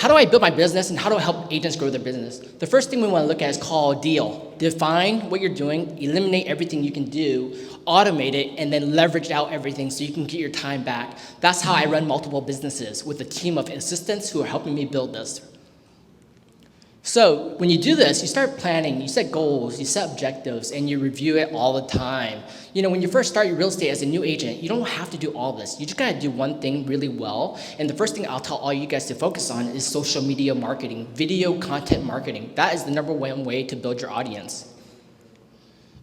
How do I build my business and how do I help agents grow their business? The first thing we want to look at is called deal. Define what you're doing, eliminate everything you can do, automate it, and then leverage out everything so you can get your time back. That's how I run multiple businesses with a team of assistants who are helping me build this. So when you do this, you start planning, you set goals, you set objectives, and you review it all the time. When you first start your real estate as a new agent, you don't have to do all this. You just gotta do one thing really well. And the first thing I'll tell all you guys to focus on is social media marketing, video content marketing. That is the number one way to build your audience.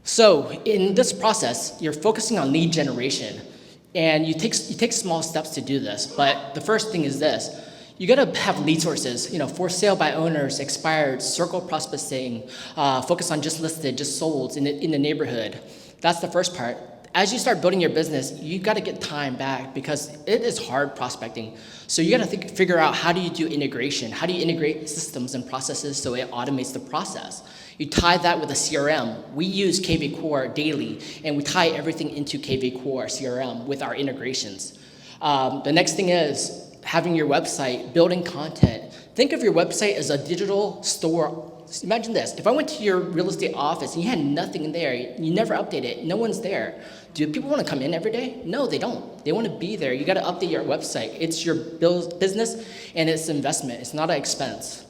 So in this process, you're focusing on lead generation. And you take small steps to do this. But the first thing is this. You gotta have lead sources, for sale by owners, expired, circle prospecting, focus on just listed, just sold in the neighborhood. That's the first part. As you start building your business, you gotta get time back because it is hard prospecting. So you gotta figure out how do you do integration? How do you integrate systems and processes so it automates the process? You tie that with a CRM. We use KV Core daily, and we tie everything into KV Core CRM with our integrations. The next thing is having your website, building content. Think of your website as a digital store. Imagine this, if I went to your real estate office and you had nothing in there, you never update it, no one's there. Do people want to come in every day? No, they don't. They want to be there. You got to update your website. It's your business and it's investment. It's not an expense.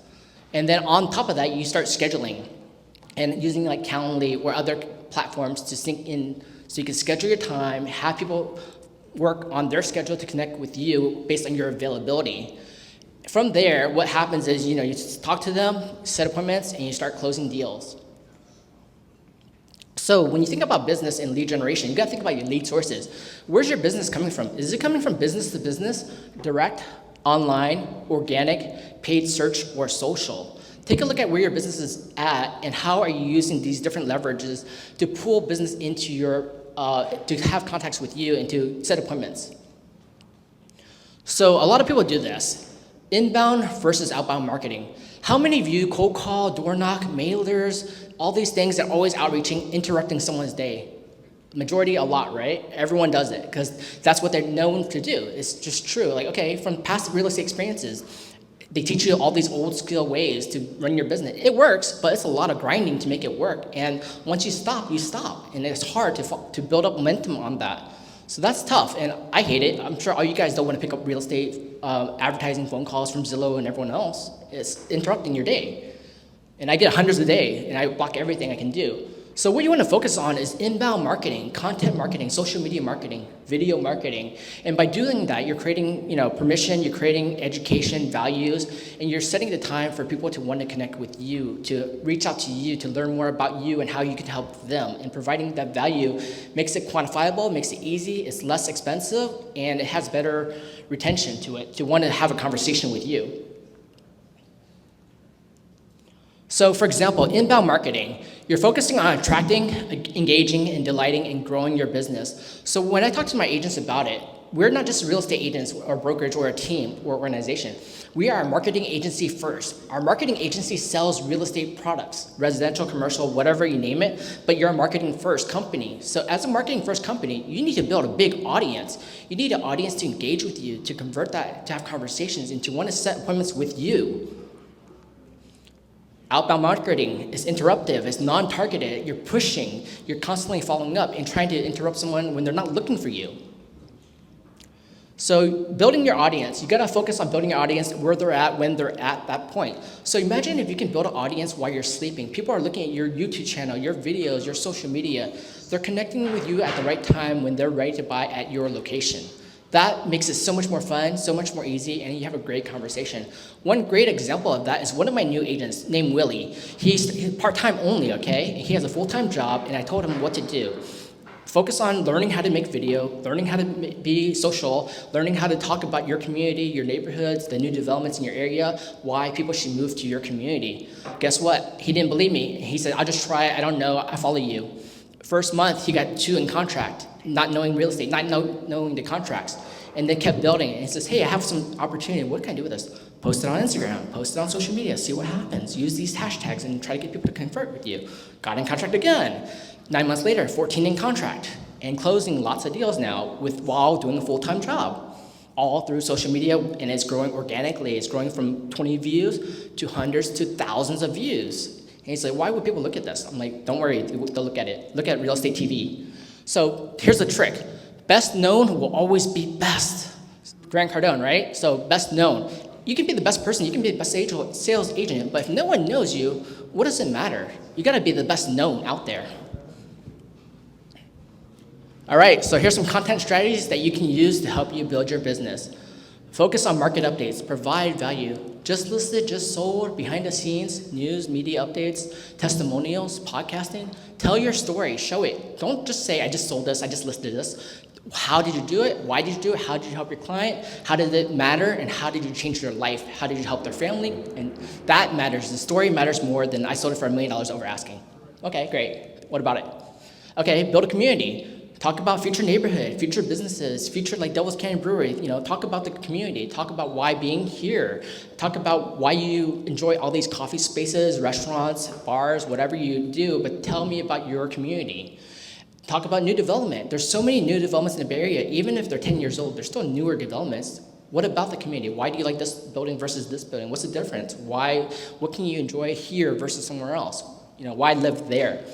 And then on top of that, you start scheduling and using like Calendly or other platforms to sync in so you can schedule your time, have people work on their schedule to connect with you based on your availability. From there, what happens is, you just talk to them, set appointments, and you start closing deals. So when you think about business and lead generation, you gotta think about your lead sources. Where's your business coming from? Is it coming from business to business, direct, online, organic, paid search, or social? Take a look at where your business is at and how are you using these different leverages to pull business into your to have contacts with you and to set appointments. So a lot of people do this. Inbound versus outbound marketing. How many of you cold call, door knock, mailers, all these things that are always outreaching, interrupting someone's day? Majority, a lot, right? Everyone does it because that's what they're known to do. It's just true. Like, okay, from past real estate experiences, they teach you all these old skill ways to run your business. It works, but it's a lot of grinding to make it work. And once you stop, you stop. And it's hard to build up momentum on that. So that's tough, and I hate it. I'm sure all you guys don't want to pick up real estate advertising phone calls from Zillow and everyone else. It's interrupting your day. And I get hundreds a day, and I block everything I can do. So what you want to focus on is inbound marketing, content marketing, social media marketing, video marketing. And by doing that, you're creating permission, you're creating education, values, and you're setting the time for people to want to connect with you, to reach out to you, to learn more about you and how you can help them. And providing that value makes it quantifiable, makes it easy, it's less expensive, and it has better retention to it, to want to have a conversation with you. So for example, inbound marketing, you're focusing on attracting, engaging, and delighting and growing your business. So when I talk to my agents about it, we're not just real estate agents or brokerage or a team or organization. We are a marketing agency first. Our marketing agency sells real estate products, residential, commercial, whatever you name it, but you're a marketing first company. So as a marketing first company, you need to build a big audience. You need an audience to engage with you, to convert that, to have conversations, and to want to set appointments with you. Outbound marketing is interruptive, it's non-targeted, you're pushing, you're constantly following up and trying to interrupt someone when they're not looking for you. So building your audience, you gotta focus on building your audience where they're at, when they're at that point. So imagine if you can build an audience while you're sleeping. People are looking at your YouTube channel, your videos, your social media. They're connecting with you at the right time when they're ready to buy at your location. That makes it so much more fun, so much more easy, and you have a great conversation. One great example of that is one of my new agents named Willie. He's part-time only, okay? He has a full-time job, and I told him what to do. Focus on learning how to make video, learning how to be social, learning how to talk about your community, your neighborhoods, the new developments in your area, why people should move to your community. Guess what? He didn't believe me. He said, I'll just try it, I don't know, I follow you. First month, he got 2 in contract, not knowing real estate, not knowing the contracts. And they kept building it. He says, hey, I have some opportunity. What can I do with this? Post it on Instagram, post it on social media, see what happens. Use these hashtags and try to get people to convert with you. Got in contract again. 9 months later, 14 in contract. And closing lots of deals now while doing a full-time job. all through social media, and it's growing organically. It's growing from 20 views to hundreds to thousands of views. And he's like, why would people look at this? I'm like, don't worry, they'll look at it. Look at real estate TV. So here's the trick. Best known will always be best. Grant Cardone, right? So best known. You can be the best person, you can be the best sales agent, but if no one knows you, what does it matter? You gotta be the best known out there. All right, so here's some content strategies that you can use to help you build your business. Focus on market updates, provide value. Just listed, just sold, behind the scenes, news, media updates, testimonials, podcasting. Tell your story, show it. Don't just say, I just sold this, I just listed this. How did you do it? Why did you do it? How did you help your client? How did it matter? And how did you change their life? How did you help their family? And that matters. The story matters more than I sold it for $1 million over asking. Okay, great. What about it? Okay, build a community. Talk about future neighborhood, future businesses, future like Devil's Canyon Brewery. Talk about the community. Talk about why being here. Talk about why you enjoy all these coffee spaces, restaurants, bars, whatever you do. But tell me about your community. Talk about new development. There's so many new developments in the Bay Area. Even if they're 10 years old, they're still newer developments. What about the community? Why do you like this building versus this building? What's the difference? What can you enjoy here versus somewhere else? Why live there?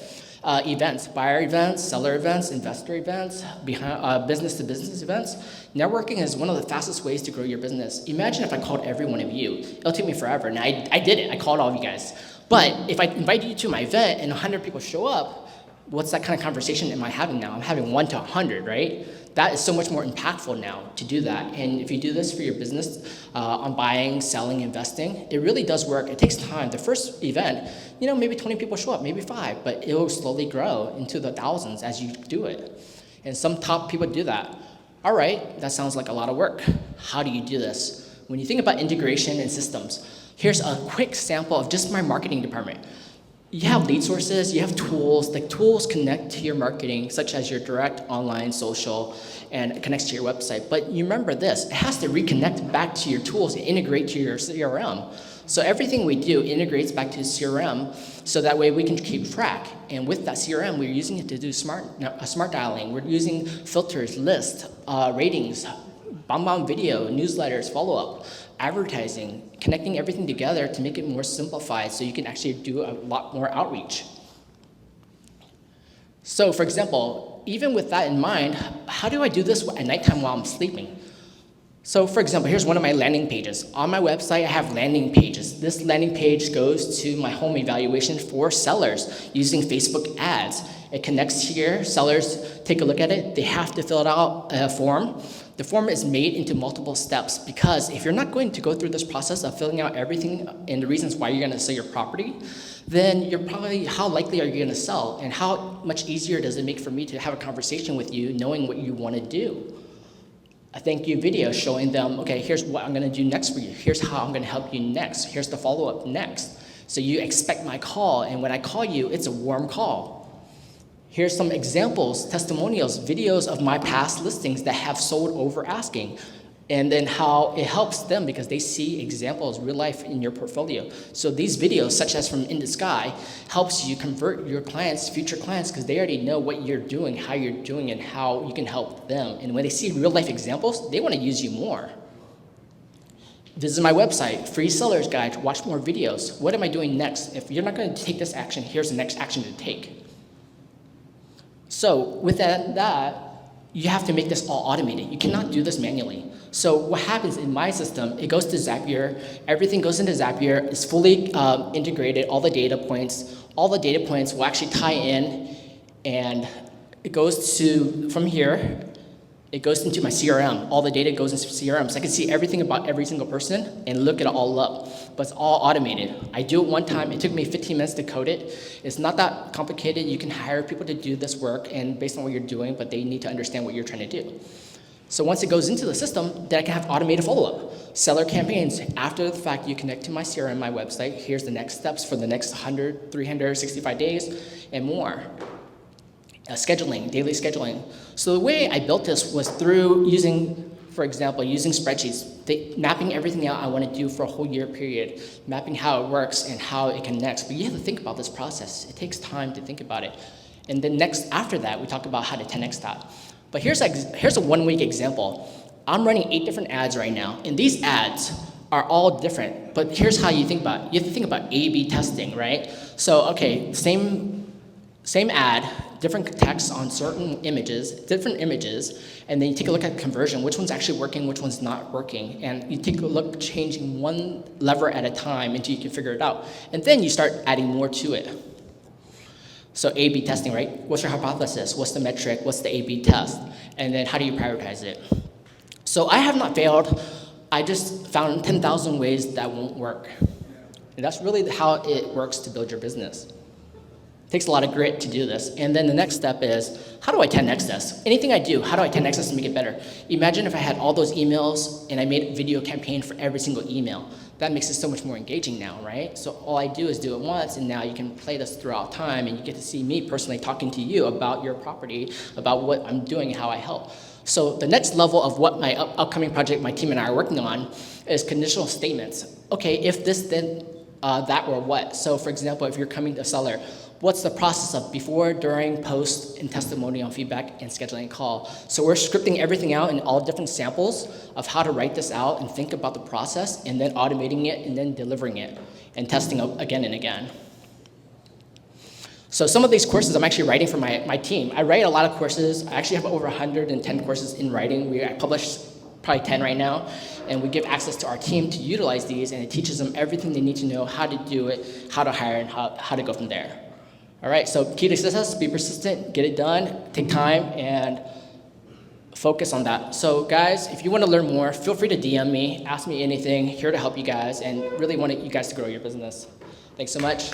Events, buyer events, seller events, investor events, business-to-business events. Networking is one of the fastest ways to grow your business. Imagine if I called every one of you. It'll take me forever. Now, I did it. I called all of you guys. But if I invite you to my event and 100 people show up, what's that kind of conversation am I having now? I'm having 1 to 100, right? That is so much more impactful now to do that. And if you do this for your business on buying, selling, investing, it really does work. It takes time. The first event, maybe 20 people show up, maybe 5, but it will slowly grow into the thousands as you do it. And some top people do that. All right, that sounds like a lot of work. How do you do this? When you think about integration and systems, here's a quick sample of just my marketing department. You have lead sources, you have tools. The tools connect to your marketing, such as your direct, online, social, and it connects to your website. But you remember this, it has to reconnect back to your tools and integrate to your CRM. So everything we do integrates back to CRM, so that way we can keep track. And with that CRM, we're using it to do smart dialing. We're using filters, lists, ratings, bomb video, newsletters, follow-up, advertising, connecting everything together to make it more simplified so you can actually do a lot more outreach. So for example, even with that in mind, how do I do this at nighttime while I'm sleeping? So for example, here's one of my landing pages. On my website, I have landing pages. This landing page goes to my home evaluation for sellers using Facebook ads. It connects here, sellers take a look at it, they have to fill out a form. The form is made into multiple steps because if you're not going to go through this process of filling out everything and the reasons why you're gonna sell your property, then how likely are you gonna sell? And how much easier does it make for me to have a conversation with you knowing what you wanna do? A thank you video showing them, okay, here's what I'm gonna do next for you. Here's how I'm gonna help you next. Here's the follow-up next. So you expect my call, and when I call you, it's a warm call. Here's some examples, testimonials, videos of my past listings that have sold over asking, and then how it helps them because they see examples, real life in your portfolio. So these videos, such as from In the Sky, helps you convert your clients, future clients, because they already know what you're doing, how you're doing, and how you can help them. And when they see real life examples, they want to use you more. Visit my website, free seller's guide, watch more videos. What am I doing next? If you're not going to take this action, here's the next action to take. So with that, you have to make this all automated. You cannot do this manually. So what happens in my system, it goes to Zapier, everything goes into Zapier, it's fully integrated, all the data points will actually tie in, and it goes to, from here, it goes into my CRM. All the data goes into CRM, so I can see everything about every single person and look it all up, but it's all automated. I do it one time, it took me 15 minutes to code it. It's not that complicated. You can hire people to do this work and based on what you're doing, but they need to understand what you're trying to do. So once it goes into the system, then I can have automated follow-up. Seller campaigns, after the fact, you connect to my CRM, my website. Here's the next steps for the next 100, 365 days, and more. Scheduling, daily scheduling. So the way I built this was through using, for example, using spreadsheets, mapping everything out I want to do for a whole year period, mapping how it works and how it connects. But you have to think about this process. It takes time to think about it. And then after that, we talk about how to 10x that. But here's a 1 week example. I'm running 8 different ads right now, and these ads are all different. But here's how you think about it. You have to think about A/B testing, right? So, okay, same ad, different text on certain images, different images, and then you take a look at conversion, which one's actually working, which one's not working, and you take a look changing one lever at a time until you can figure it out. And then you start adding more to it. So A/B testing, right? What's your hypothesis? What's the metric? What's the A/B test? And then how do you prioritize it? So I have not failed. I just found 10,000 ways that won't work. And that's really how it works to build your business. It takes a lot of grit to do this. And then the next step is, how do I 10x this? Anything I do, how do I 10x this to make it better? Imagine if I had all those emails and I made a video campaign for every single email. That makes it so much more engaging now, right? So all I do is do it once, and now you can play this throughout time, and you get to see me personally talking to you about your property, about what I'm doing and how I help. So the next level of what my upcoming project my team and I are working on is conditional statements. Okay, if this, then that, or what? So for example, if you're coming to a seller, what's the process of before, during, post, and testimonial feedback and scheduling a call? So we're scripting everything out in all different samples of how to write this out and think about the process, and then automating it, and then delivering it, and testing again and again. So some of these courses I'm actually writing for my team. I write a lot of courses. I actually have over 110 courses in writing. I publish probably 10 right now, and we give access to our team to utilize these, and it teaches them everything they need to know, how to do it, how to hire, and how to go from there. All right, so key to success, be persistent, get it done, take time, and focus on that. So guys, if you want to learn more, feel free to DM me, ask me anything, here to help you guys, and really want you guys to grow your business. Thanks so much.